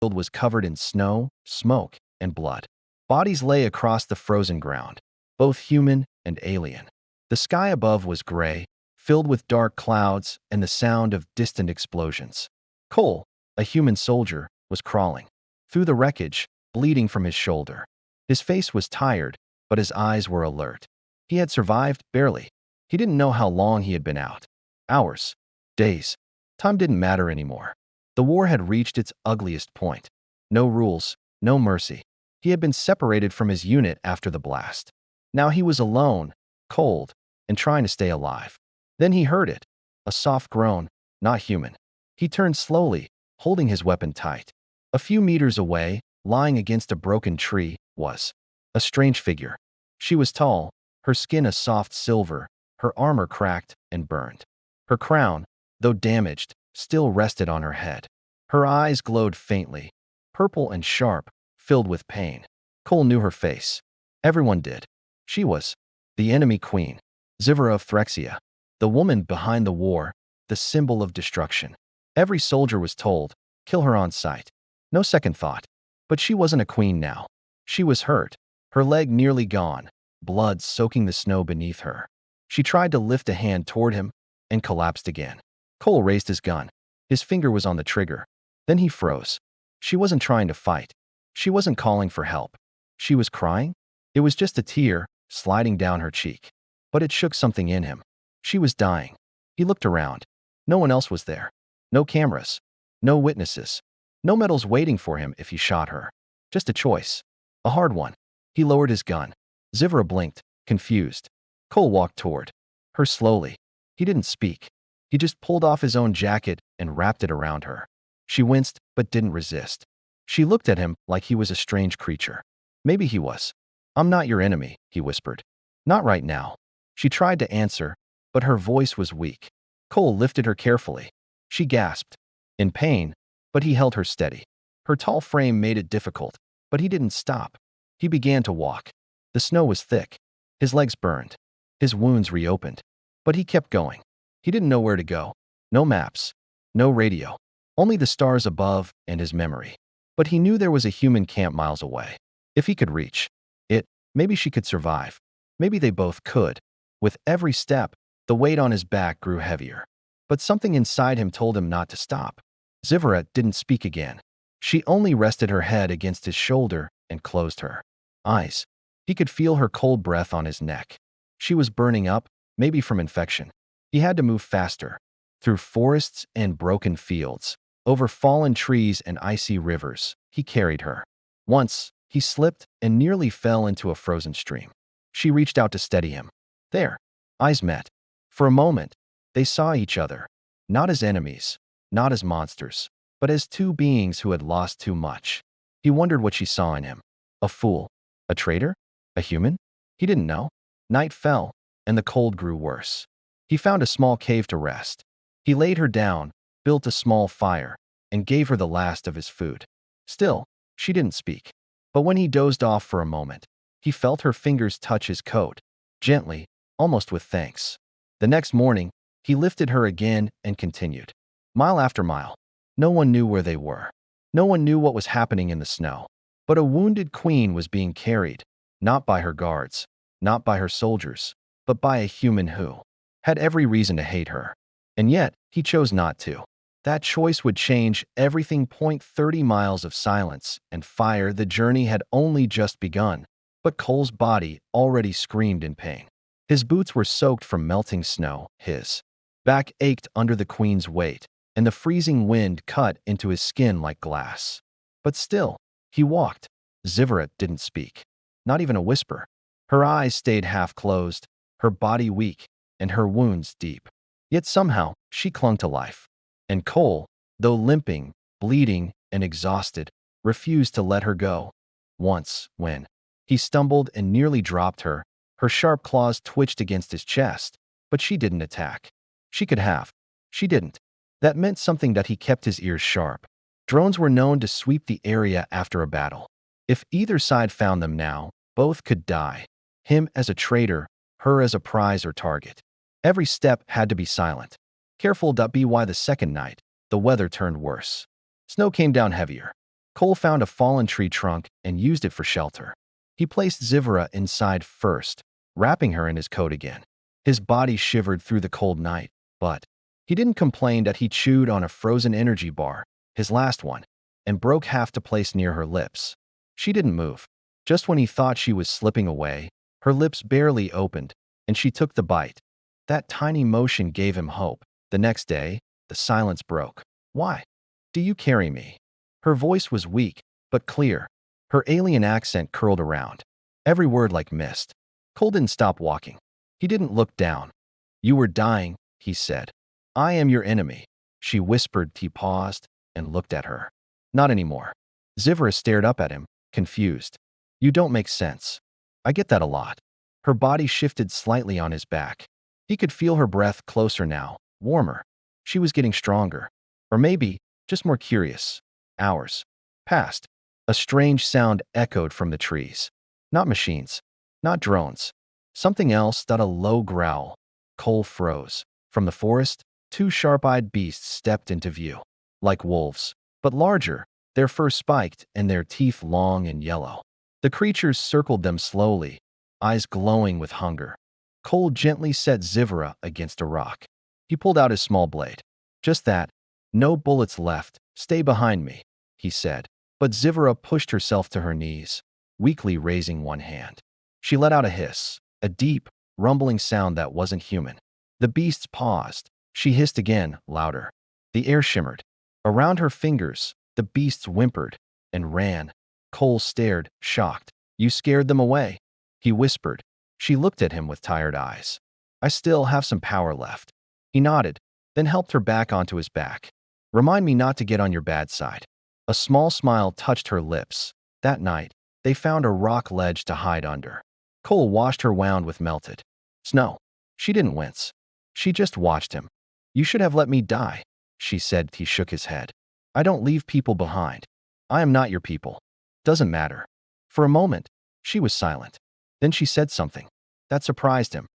field was covered in snow, smoke, and blood. Bodies lay across the frozen ground, both human and alien. The sky above was gray, filled with dark clouds and the sound of distant explosions. Cole, a human soldier, was crawling through the wreckage, bleeding from his shoulder. His face was tired, but his eyes were alert. He had survived, barely. He didn't know how long he had been out. Hours. Days. Time didn't matter anymore. The war had reached its ugliest point. No rules, no mercy. He had been separated from his unit after the blast. Now he was alone, cold, and trying to stay alive. Then he heard it. A soft groan, not human. He turned slowly, holding his weapon tight. A few meters away, lying against a broken tree, was a strange figure. She was tall, her skin a soft silver, her armor cracked and burned. Her crown, though damaged, still rested on her head. Her eyes glowed faintly, purple and sharp, filled with pain. Cole knew her face. Everyone did. She was the enemy queen, Zivra of Threxia, the woman behind the war, the symbol of destruction. Every soldier was told, kill her on sight. No second thought. But she wasn't a queen now. She was hurt, her leg nearly gone, blood soaking the snow beneath her. She tried to lift a hand toward him and collapsed again. Cole raised his gun. His finger was on the trigger. Then he froze. She wasn't trying to fight. She wasn't calling for help. She was crying? It was just a tear sliding down her cheek. But it shook something in him. She was dying. He looked around. No one else was there. No cameras. No witnesses. No medals waiting for him if he shot her. Just a choice. A hard one. He lowered his gun. Zivra blinked, confused. Cole walked toward her slowly. He didn't speak. He just pulled off his own jacket and wrapped it around her. She winced, but didn't resist. She looked at him like he was a strange creature. Maybe he was. I'm not your enemy, he whispered. Not right now. She tried to answer, but her voice was weak. Cole lifted her carefully. She gasped. In pain, but he held her steady. Her tall frame made it difficult, but he didn't stop. He began to walk. The snow was thick. His legs burned. His wounds reopened. But he kept going. He didn't know where to go. No maps. No radio. Only the stars above and his memory. But he knew there was a human camp miles away. If he could reach it, maybe she could survive. Maybe they both could. With every step, the weight on his back grew heavier. But something inside him told him not to stop. Zivra didn't speak again. She only rested her head against his shoulder and closed her eyes. He could feel her cold breath on his neck. She was burning up, maybe from infection. He had to move faster. Through forests and broken fields, over fallen trees and icy rivers, he carried her. Once, he slipped and nearly fell into a frozen stream. She reached out to steady him. There, eyes met. For a moment, they saw each other, not as enemies, not as monsters, but as two beings who had lost too much. He wondered what she saw in him. A fool? A traitor? A human? He didn't know. Night fell, and the cold grew worse. He found a small cave to rest. He laid her down, built a small fire, and gave her the last of his food. Still, she didn't speak. But when he dozed off for a moment, he felt her fingers touch his coat, gently, almost with thanks. The next morning, he lifted her again and continued. Mile after mile. No one knew where they were. No one knew what was happening in the snow. But a wounded queen was being carried, not by her guards, not by her soldiers, but by a human who had every reason to hate her. And yet, he chose not to. That choice would change everything. 30 miles of silence and fire. The journey had only just begun, but Cole's body already screamed in pain. His boots were soaked from melting snow, his back ached under the queen's weight, and the freezing wind cut into his skin like glass. But still, he walked. Zivra didn't speak. Not even a whisper. Her eyes stayed half closed, her body weak, and her wounds deep. Yet somehow, she clung to life. And Cole, though limping, bleeding, and exhausted, refused to let her go. Once, when he stumbled and nearly dropped her, her sharp claws twitched against his chest, but she didn't attack. She could have. She didn't. That meant something, that he kept his ears sharp. Drones were known to sweep the area after a battle. If either side found them now, both could die. Him as a traitor, her as a prize or target. Every step had to be silent. Careful. By the second night, the weather turned worse. Snow came down heavier. Cole found a fallen tree trunk and used it for shelter. He placed Zivra inside first, wrapping her in his coat again. His body shivered through the cold night, but he didn't complain that he chewed on a frozen energy bar, his last one, and broke half to place near her lips. She didn't move. Just when he thought she was slipping away, her lips barely opened, and she took the bite. That tiny motion gave him hope. The next day, the silence broke. "Why do you carry me?" Her voice was weak, but clear. Her alien accent curled around, every word like mist. Cole didn't stop walking. He didn't look down. "You were dying," he said. "I am your enemy." She whispered. He paused and looked at her. "Not anymore." Zivra stared up at him, confused. "You don't make sense." "I get that a lot." Her body shifted slightly on his back. He could feel her breath closer now, warmer. She was getting stronger. Or maybe just more curious. Hours passed. A strange sound echoed from the trees. Not machines. Not drones. Something else. A low growl. Cole froze. From the forest, two sharp-eyed beasts stepped into view. Like wolves, but larger, their fur spiked and their teeth long and yellow. The creatures circled them slowly, eyes glowing with hunger. Cole gently set Zivra against a rock. He pulled out his small blade. "Just that. No bullets left. Stay behind me," he said. But Zivra pushed herself to her knees, weakly raising one hand. She let out a hiss, a deep, rumbling sound that wasn't human. The beasts paused. She hissed again, louder. The air shimmered. Around her fingers, the beasts whimpered and ran. Cole stared, shocked. "You scared them away," he whispered. She looked at him with tired eyes. "I still have some power left." He nodded, then helped her back onto his back. "Remind me not to get on your bad side." A small smile touched her lips. That night, they found a rock ledge to hide under. Cole washed her wound with melted snow. She didn't wince. She just watched him. "You should have let me die," she said. He shook his head. "I don't leave people behind. I am not your people. Doesn't matter." For a moment, she was silent. Then she said something that surprised him.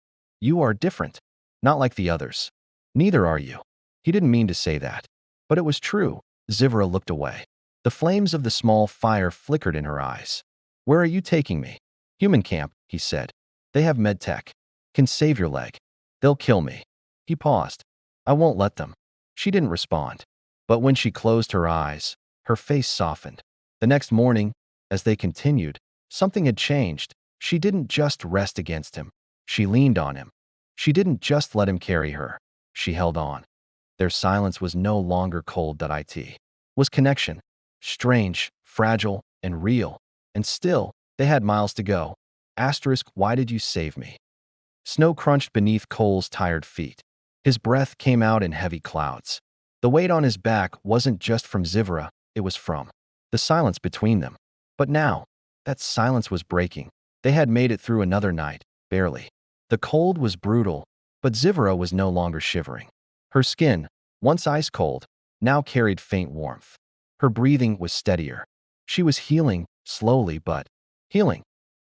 "You are different. Not like the others." "Neither are you." He didn't mean to say that, but it was true. Zivra looked away. The flames of the small fire flickered in her eyes. "Where are you taking me?" "Human camp," he said. "They have medtech. Can save your leg." "They'll kill me." He paused. "I won't let them." She didn't respond. But when she closed her eyes, her face softened. The next morning, as they continued, something had changed. She didn't just rest against him. She leaned on him. She didn't just let him carry her. She held on. Their silence was no longer cold. It was connection. Strange, fragile, and real. And still, they had miles to go. Why did you save me? Snow crunched beneath Cole's tired feet. His breath came out in heavy clouds. The weight on his back wasn't just from Zivra, it was from the silence between them. But now, that silence was breaking. They had made it through another night, barely. The cold was brutal, but Zivra was no longer shivering. Her skin, once ice cold, now carried faint warmth. Her breathing was steadier. She was healing, slowly but healing.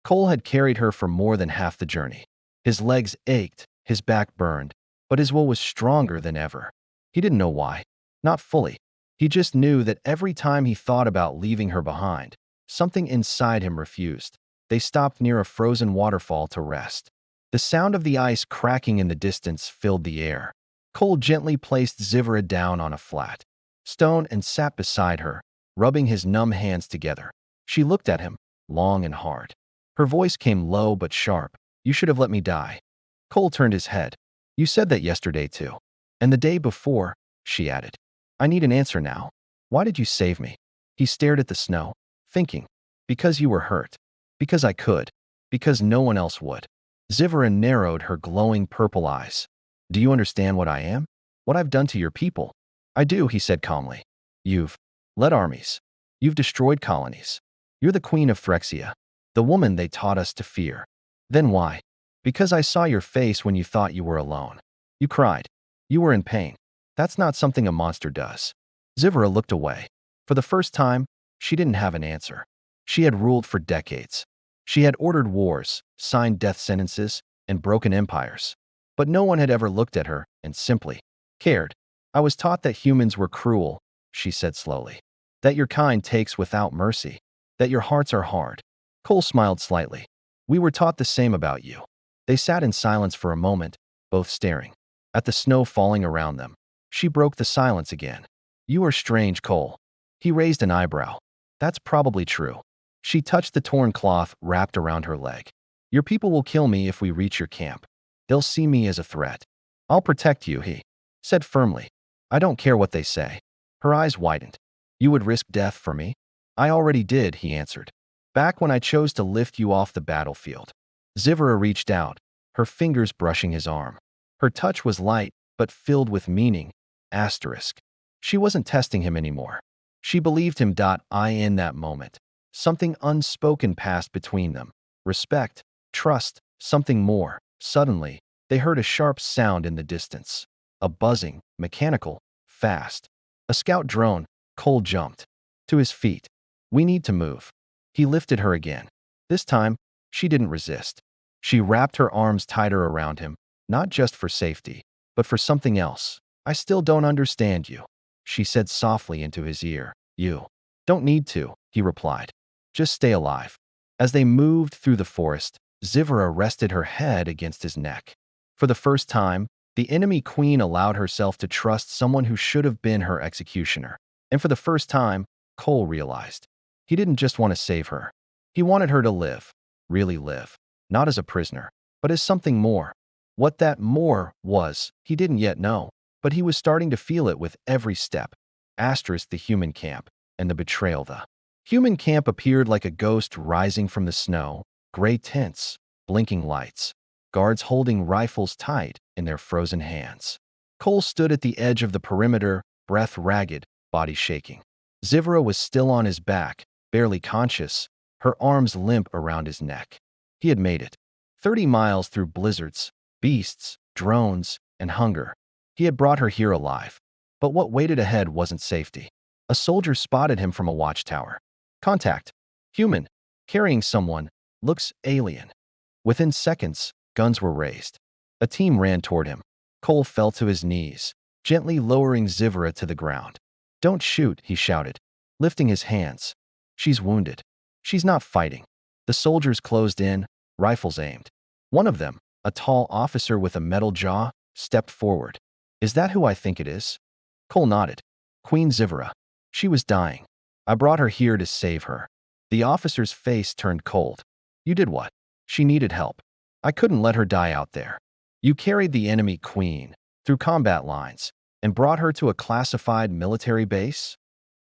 Cole had carried her for more than half the journey. His legs ached, his back burned, but his will was stronger than ever. He didn't know why. Not fully. He just knew that every time he thought about leaving her behind, something inside him refused. They stopped near a frozen waterfall to rest. The sound of the ice cracking in the distance filled the air. Cole gently placed Zivra down on a flat stone and sat beside her, rubbing his numb hands together. She looked at him, long and hard. Her voice came low but sharp. "You should have let me die." Cole turned his head. "You said that yesterday too. And the day before," she added. "I need an answer now. Why did you save me?" He stared at the snow, thinking. "Because you were hurt. Because I could. Because no one else would." Zivra narrowed her glowing purple eyes. "Do you understand what I am? What I've done to your people?" "I do," he said calmly. "You've led armies. You've destroyed colonies. You're the queen of Threxia, the woman they taught us to fear." "Then why?" "Because I saw your face when you thought you were alone. You cried. You were in pain. That's not something a monster does." Zivra looked away. For the first time, she didn't have an answer. She had ruled for decades. She had ordered wars, signed death sentences, and broken empires. But no one had ever looked at her and simply cared. "I was taught that humans were cruel," she said slowly. That your kind takes without mercy. That your hearts are hard. Cole smiled slightly. We were taught the same about you. They sat in silence for a moment, both staring at the snow falling around them. She broke the silence again. You are strange, Cole. He raised an eyebrow. That's probably true. She touched the torn cloth wrapped around her leg. Your people will kill me if we reach your camp. They'll see me as a threat. I'll protect you, he said firmly. I don't care what they say. Her eyes widened. You would risk death for me? I already did, he answered. Back when I chose to lift you off the battlefield. Zivra reached out, her fingers brushing his arm. Her touch was light, but filled with meaning. Asterisk. She wasn't testing him anymore. She believed him. In that moment. Something unspoken passed between them. Respect, trust, something more. Suddenly, they heard a sharp sound in the distance. A buzzing, mechanical, fast. A scout drone. Cole jumped to his feet. We need to move. He lifted her again. This time, she didn't resist. She wrapped her arms tighter around him, not just for safety, but for something else. I still don't understand you, she said softly into his ear. You don't need to, he replied. Just stay alive. As they moved through the forest, Zivra rested her head against his neck. For the first time, the enemy queen allowed herself to trust someone who should have been her executioner. And for the first time, Cole realized. He didn't just want to save her. He wanted her to live, really live, not as a prisoner, but as something more. What that more was, he didn't yet know, but he was starting to feel it with every step. Asterisk the human camp, and the betrayal. The human camp appeared like a ghost rising from the snow, gray tents, blinking lights, guards holding rifles tight in their frozen hands. Cole stood at the edge of the perimeter, breath ragged, body shaking. Zivra was still on his back, barely conscious, her arms limp around his neck. He had made it. 30 miles through blizzards, beasts, drones, and hunger. He had brought her here alive. But what waited ahead wasn't safety. A soldier spotted him from a watchtower. Contact. Human. Carrying someone. Looks alien. Within seconds, guns were raised. A team ran toward him. Cole fell to his knees, gently lowering Zivra to the ground. Don't shoot, he shouted, lifting his hands. She's wounded. She's not fighting. The soldiers closed in, rifles aimed. One of them, a tall officer with a metal jaw, stepped forward. Is that who I think it is? Cole nodded. Queen Zivra. She was dying. I brought her here to save her. The officer's face turned cold. You did what? She needed help. I couldn't let her die out there. You carried the enemy queen through combat lines and brought her to a classified military base?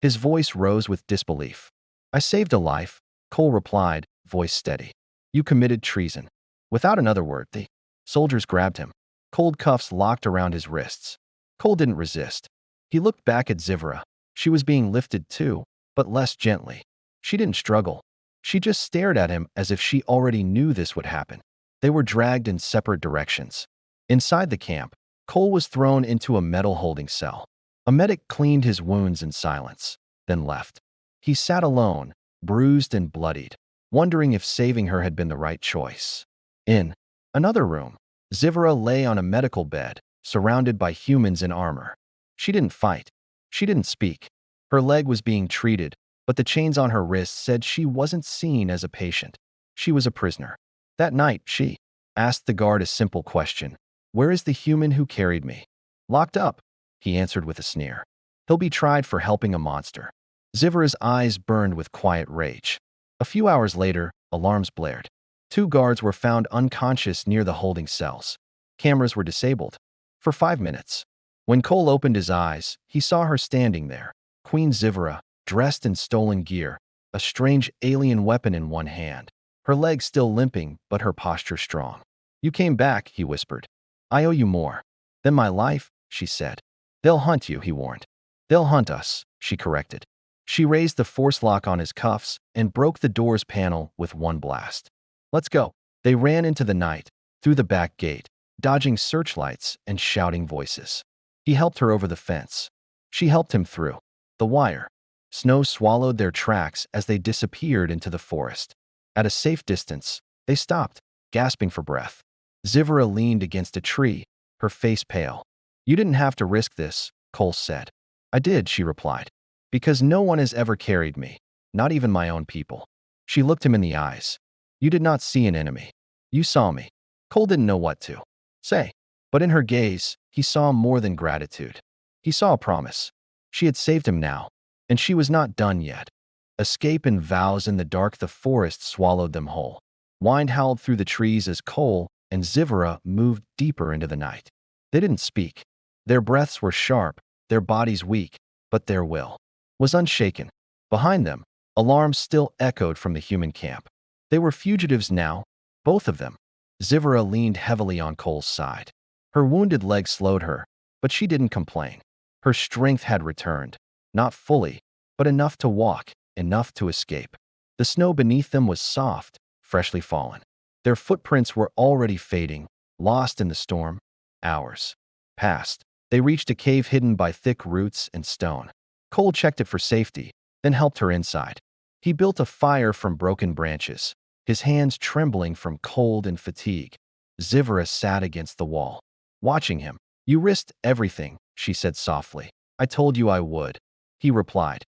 His voice rose with disbelief. I saved a life, Cole replied, voice steady. You committed treason. Without another word, the soldiers grabbed him. Cold cuffs locked around his wrists. Cole didn't resist. He looked back at Zivra. She was being lifted too, but less gently. She didn't struggle. She just stared at him as if she already knew this would happen. They were dragged in separate directions. Inside the camp, Cole was thrown into a metal holding cell. A medic cleaned his wounds in silence, then left. He sat alone, bruised and bloodied, wondering if saving her had been the right choice. In another room, Zivra lay on a medical bed, surrounded by humans in armor. She didn't fight. She didn't speak. Her leg was being treated, but the chains on her wrists said she wasn't seen as a patient. She was a prisoner. That night, she asked the guard a simple question. Where is the human who carried me? Locked up, he answered with a sneer. He'll be tried for helping a monster. Zivra's eyes burned with quiet rage. A few hours later, alarms blared. 2 guards were found unconscious near the holding cells. Cameras were disabled. For 5 minutes. When Cole opened his eyes, he saw her standing there, Queen Zivra, dressed in stolen gear, a strange alien weapon in one hand. Her legs still limping, but her posture strong. You came back, he whispered. I owe you more than my life, she said. They'll hunt you, he warned. They'll hunt us, she corrected. She raised the force lock on his cuffs and broke the door's panel with one blast. Let's go. They ran into the night, through the back gate, dodging searchlights and shouting voices. He helped her over the fence. She helped him through the wire. Snow swallowed their tracks as they disappeared into the forest. At a safe distance, they stopped, gasping for breath. Zivra leaned against a tree, her face pale. You didn't have to risk this, Cole said. I did, she replied. Because no one has ever carried me, not even my own people. She looked him in the eyes. You did not see an enemy. You saw me. Cole didn't know what to say, but in her gaze, he saw more than gratitude. He saw a promise. She had saved him now, and she was not done yet. Escape and vows in the dark, the forest swallowed them whole. Wind howled through the trees as Cole and Zivara moved deeper into the night. They didn't speak. Their breaths were sharp, their bodies weak, but their will was unshaken. Behind them, alarms still echoed from the human camp. They were fugitives now, both of them. Zivara leaned heavily on Cole's side. Her wounded leg slowed her, but she didn't complain. Her strength had returned, not fully, but enough to walk, enough to escape. The snow beneath them was soft, freshly fallen. Their footprints were already fading, lost in the storm. Hours passed. They reached a cave hidden by thick roots and stone. Cole checked it for safety, then helped her inside. He built a fire from broken branches, his hands trembling from cold and fatigue. Zivara sat against the wall, watching him. You risked everything, she said softly. I told you I would. He replied.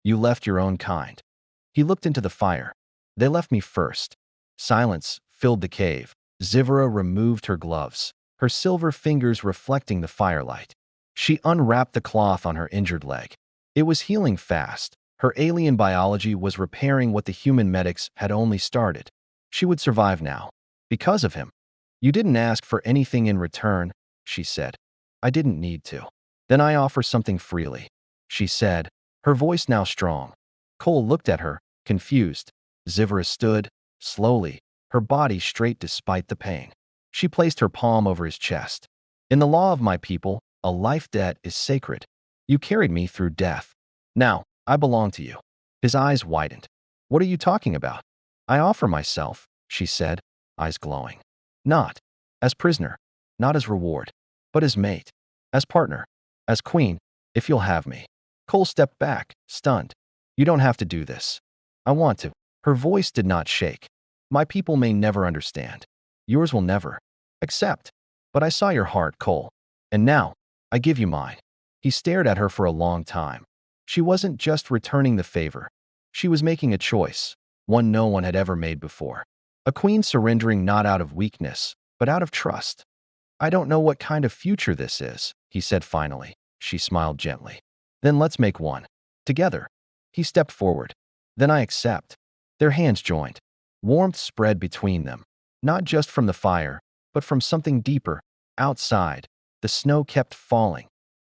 You left your own kind. He looked into the fire. They left me first. Silence filled the cave. Zivara removed her gloves, her silver fingers reflecting the firelight. She unwrapped the cloth on her injured leg. It was healing fast. Her alien biology was repairing what the human medics had only started. She would survive now. Because of him. You didn't ask for anything in return, she said. I didn't need to. Then I offer something freely, she said, her voice now strong. Cole looked at her, confused. Zivara stood, slowly, her body straight despite the pain. She placed her palm over his chest. In the law of my people, a life debt is sacred. You carried me through death. Now, I belong to you. His eyes widened. What are you talking about? I offer myself, she said, eyes glowing. Not as prisoner, not as reward, but as mate, as partner, as queen, if you'll have me. Cole stepped back, stunned. You don't have to do this. I want to. Her voice did not shake. My people may never understand. Yours will never. Accept. But I saw your heart, Cole. And now, I give you mine. He stared at her for a long time. She wasn't just returning the favor. She was making a choice, one no one had ever made before. A queen surrendering not out of weakness, but out of trust. I don't know what kind of future this is, he said finally. She smiled gently. Then let's make one. Together. He stepped forward. Then I accept. Their hands joined. Warmth spread between them, not just from the fire, but from something deeper. Outside, the snow kept falling.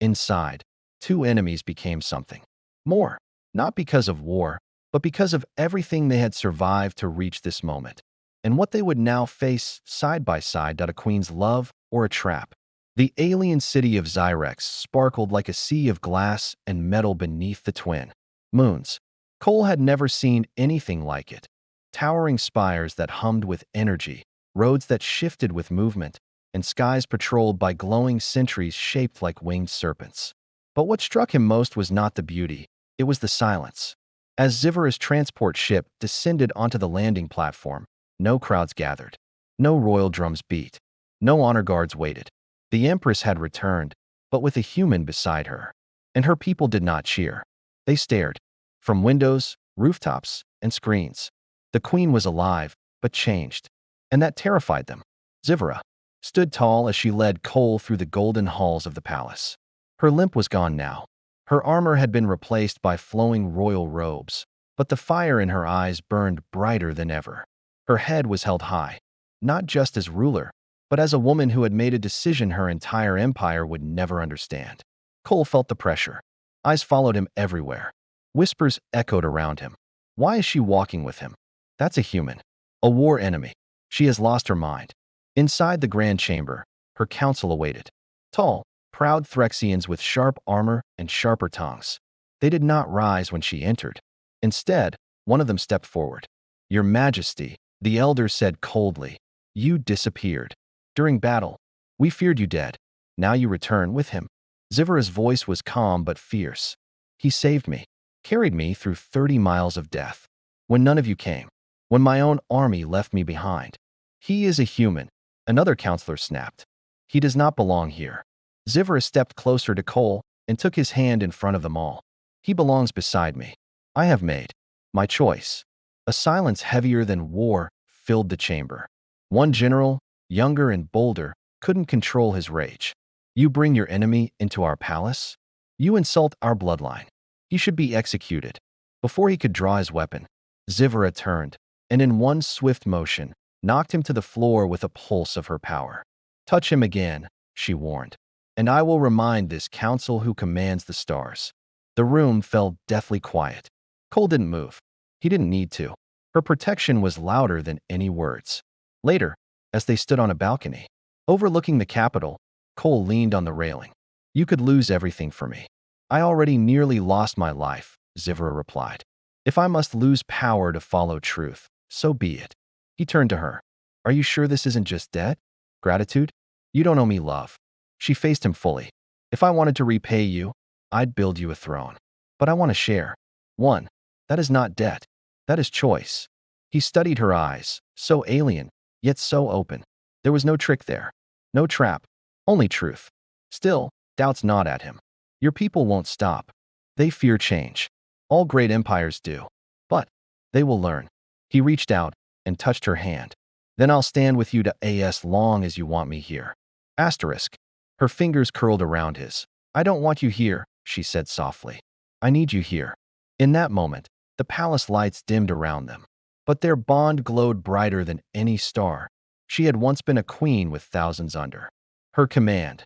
Inside, two enemies became something more, not because of war, but because of everything they had survived to reach this moment, and what they would now face side by side. A queen's love or a trap. The alien city of Zyrex sparkled like a sea of glass and metal beneath the twin moons. Cole had never seen anything like it. Towering spires that hummed with energy, roads that shifted with movement, and skies patrolled by glowing sentries shaped like winged serpents. But what struck him most was not the beauty, it was the silence. As Zivara's transport ship descended onto the landing platform, no crowds gathered, no royal drums beat, no honor guards waited. The Empress had returned, but with a human beside her. And her people did not cheer. They stared. From windows, rooftops, and screens. The queen was alive, but changed. And that terrified them. Zivara stood tall as she led Cole through the golden halls of the palace. Her limp was gone now. Her armor had been replaced by flowing royal robes, but the fire in her eyes burned brighter than ever. Her head was held high, not just as ruler, but as a woman who had made a decision her entire empire would never understand. Cole felt the pressure. Eyes followed him everywhere. Whispers echoed around him. Why is she walking with him? That's a human. A war enemy. She has lost her mind. Inside the grand chamber, her council awaited. Tall, proud Threxians with sharp armor and sharper tongues. They did not rise when she entered. Instead, one of them stepped forward. Your Majesty, the elder said coldly, you disappeared. During battle, we feared you dead. Now you return with him. Zivara's voice was calm but fierce. He saved me, carried me through 30 miles of death. When none of you came, when my own army left me behind. He is a human, another counselor snapped. He does not belong here. Zivara stepped closer to Cole and took his hand in front of them all. He belongs beside me. I have made my choice. A silence heavier than war filled the chamber. One general, younger and bolder, couldn't control his rage. You bring your enemy into our palace? You insult our bloodline. He should be executed. Before he could draw his weapon, Zivra turned, and in one swift motion, knocked him to the floor with a pulse of her power. Touch him again, she warned, and I will remind this council who commands the stars. The room fell deathly quiet. Cole didn't move. He didn't need to. Her protection was louder than any words. Later, as they stood on a balcony, overlooking the capital, Cole leaned on the railing. You could lose everything for me. I already nearly lost my life, Zivra replied. If I must lose power to follow truth, so be it. He turned to her. Are you sure this isn't just debt? Gratitude? You don't owe me love. She faced him fully. If I wanted to repay you, I'd build you a throne. But I want to share. One, that is not debt. That is choice. He studied her eyes, so alien, yet so open. There was no trick there. No trap. Only truth. Still, doubts gnawed at him. Your people won't stop. They fear change. All great empires do. But they will learn. He reached out and touched her hand. Then I'll stand with you to as long as you want me here. Asterisk. Her fingers curled around his. I don't want you here, she said softly. I need you here. In that moment, the palace lights dimmed around them. But their bond glowed brighter than any star. She had once been a queen with thousands under her command.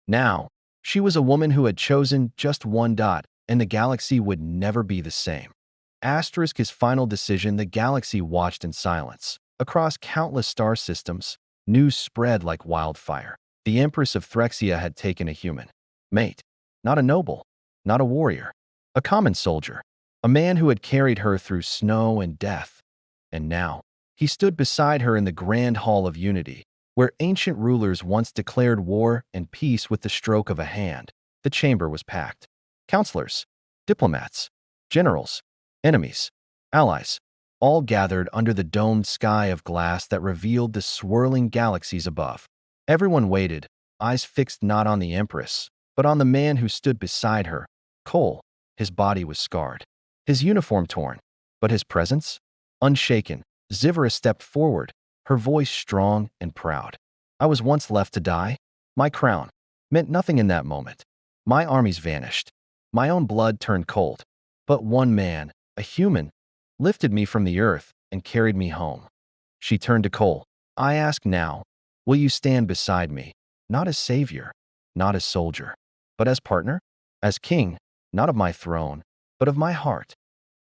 Now, she was a woman who had chosen just one dot, and the galaxy would never be the same. Asterisk his final decision, the galaxy watched in silence. Across countless star systems, news spread like wildfire. The Empress of Threxia had taken a human mate, not a noble, not a warrior, a common soldier, a man who had carried her through snow and death. And now, he stood beside her in the grand hall of unity, where ancient rulers once declared war and peace with the stroke of a hand. The chamber was packed. Counselors, diplomats, generals, enemies, allies, all gathered under the domed sky of glass that revealed the swirling galaxies above. Everyone waited, eyes fixed not on the Empress, but on the man who stood beside her. Cole. His body was scarred, his uniform torn, but his presence? Unshaken. Zivra stepped forward, her voice strong and proud. I was once left to die. My crown meant nothing in that moment. My armies vanished. My own blood turned cold. But one man, a human, lifted me from the earth and carried me home. She turned to Cole. I ask now, will you stand beside me, not as savior, not as soldier, but as partner, as king, not of my throne, but of my heart?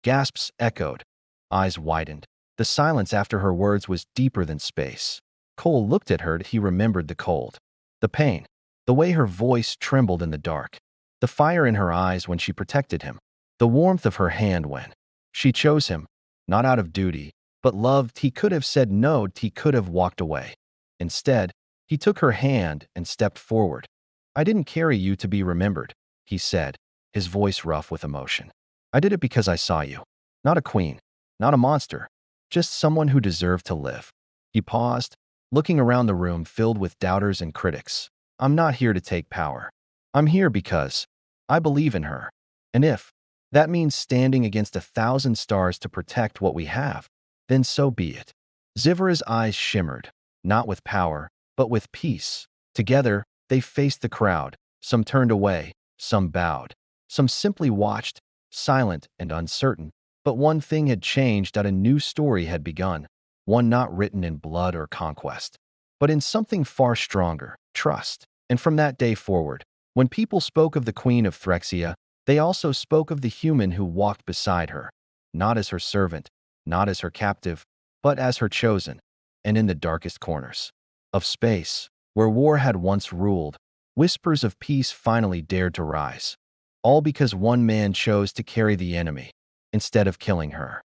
Gasps echoed. Eyes widened. The silence after her words was deeper than space. Cole looked at her. He remembered the cold, the pain, the way her voice trembled in the dark, the fire in her eyes when she protected him, the warmth of her hand when she chose him, not out of duty, but loved. He could have said no. He could have walked away. Instead, he took her hand and stepped forward. I didn't carry you to be remembered, he said, his voice rough with emotion. I did it because I saw you. Not a queen, not a monster, just someone who deserved to live. He paused, looking around the room filled with doubters and critics. I'm not here to take power. I'm here because I believe in her. And if that means standing against 1,000 stars to protect what we have, then so be it. Zivra's eyes shimmered, not with power, but with peace. Together, they faced the crowd. Some turned away, some bowed, some simply watched, silent and uncertain. But one thing had changed, that a new story had begun, one not written in blood or conquest, but in something far stronger, trust. And from that day forward, when people spoke of the Queen of Threxia, they also spoke of the human who walked beside her, not as her servant, not as her captive, but as her chosen. And in the darkest corners of space, where war had once ruled, whispers of peace finally dared to rise. All because one man chose to carry the enemy instead of killing her.